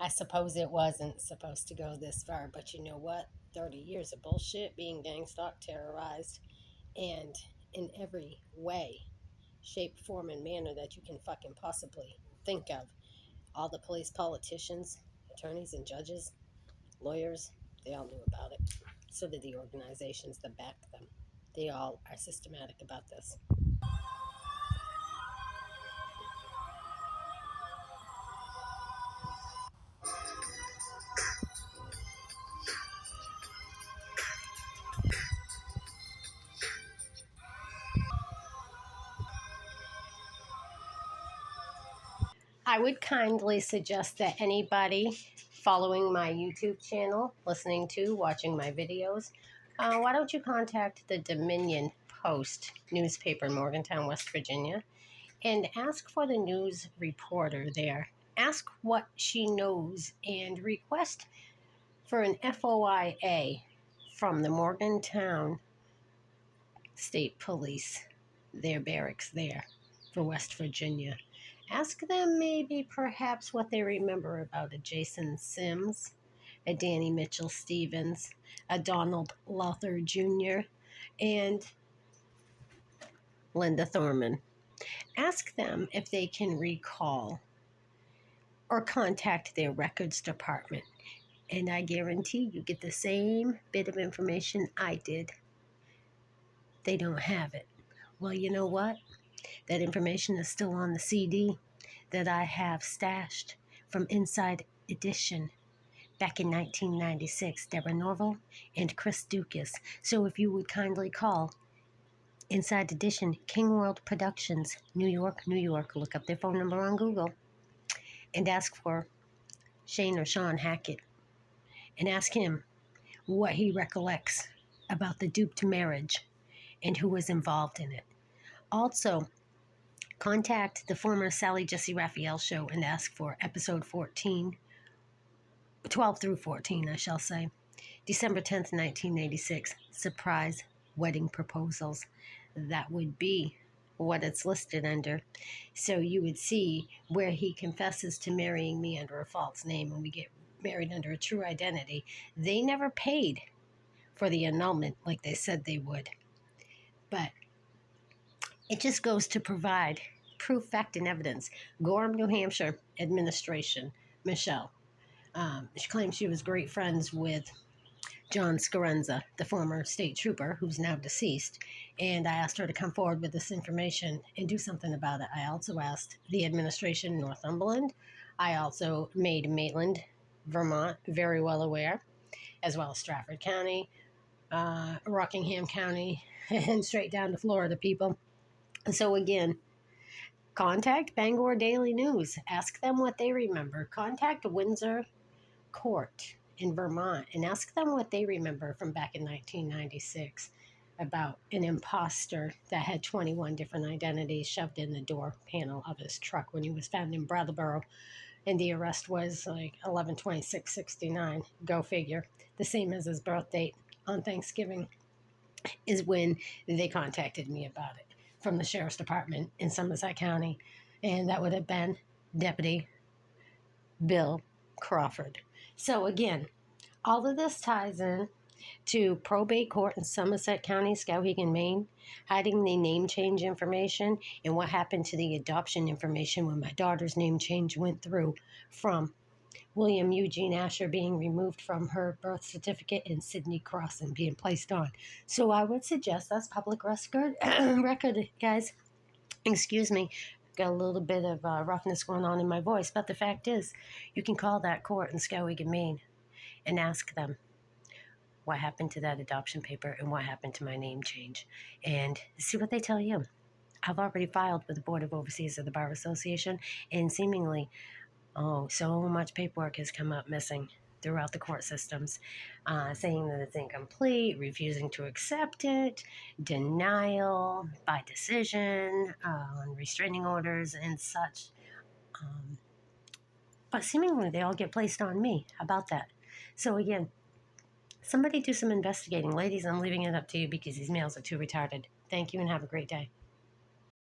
I suppose it wasn't supposed to go this far, but you know what? 30 years of bullshit, being gang stalked, terrorized, and in every way, shape, form, and manner that you can fucking possibly think of. All the police, politicians, attorneys, and judges, lawyers, they all knew about it. So did the organizations that backed them. They all are systematic about this. I would kindly suggest that anybody following my YouTube channel, listening to, watching my videos, why don't you contact the Dominion Post newspaper in Morgantown, West Virginia, and ask for the news reporter there. Ask what she knows and request for an FOIA from the Morgantown State Police, their barracks there for West Virginia. Ask them maybe perhaps what they remember about a Jason Sims, a Danny Mitchell Stevens, a Donald Luther Jr., and Linda Thurman. Ask them if they can recall or contact their records department. And I guarantee you get the same bit of information I did. They don't have it. Well, you know what? That information is still on the CD that I have stashed from Inside Edition back in 1996, Deborah Norville and Chris Dukas. So if you would kindly call Inside Edition, King World Productions, New York, New York, look up their phone number on Google and ask for Shane or Sean Hackett and ask him what he recollects about the duped marriage and who was involved in it. Also, contact the former Sally Jesse Raphael show and ask for episode 14, 12 through 14, I shall say. December 10th, 1986, surprise wedding proposals. That would be what it's listed under. So you would see where he confesses to marrying me under a false name and we get married under a true identity. They never paid for the annulment like they said they would. But it just goes to provide proof, fact, and evidence. Gorham, New Hampshire administration, Michelle. She claims she was great friends with John Scarenza, the former state trooper who's now deceased. And I asked her to come forward with this information and do something about it. I also asked the administration in Northumberland. I also made Maitland, Vermont, very well aware, as well as Stratford County, Rockingham County, and straight down to Florida people. So again, contact Bangor Daily News. Ask them what they remember. Contact Windsor Court in Vermont and ask them what they remember from back in 1996 about an imposter that had 21 different identities shoved in the door panel of his truck when he was found in Brattleboro. And the arrest was like 11/26/69. Go figure. The same as his birth date on Thanksgiving is when they contacted me about it from the sheriff's department in Somerset County. And that would have been Deputy Bill Crawford. So again, all of this ties in to probate court in Somerset County, Skowhegan, Maine, hiding the name change information and what happened to the adoption information when my daughter's name change went through from William Eugene Asher being removed from her birth certificate and Sidney Crossan being placed on. So I would suggest that's public record, guys. Excuse me. Got a little bit of roughness going on in my voice, but the fact is, you can call that court in Skowhegan, Maine, and ask them what happened to that adoption paper and what happened to my name change, and see what they tell you. I've already filed with the Board of Overseers of the Bar Association, and seemingly, so much paperwork has come up missing throughout the court systems, saying that it's incomplete, refusing to accept it, denial by decision, restraining orders and such. But seemingly they all get placed on me. How about that? So again, somebody do some investigating. Ladies, I'm leaving it up to you because these males are too retarded. Thank you and have a great day.